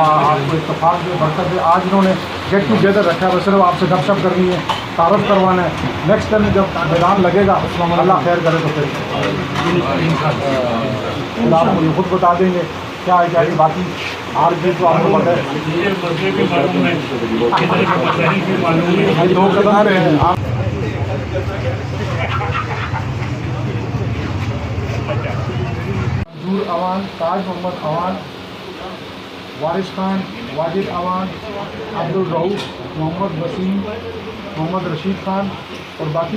आपको इत्तेफाक के बरकत से आज इन्होंने गेट टुगेदर रखा है। बस सिर्फ आपसे गपशप करनी है, तारुफ करवाना है। नेक्स्ट टाइम जब मैदान लगेगा अल्लाह खैर करे तो फिर आपको ये खुद बता देंगे क्या है क्या नहीं। बाकी आर भी तो आपको पता है, दो कदम आ रहे हैं आप अवान, ताज मोहम्मद अवान, वारिस खान, वाजिद अवान, अब्दुल रऊफ, मोहम्मद वसीम, मोहम्मद रशीद खान और बाकी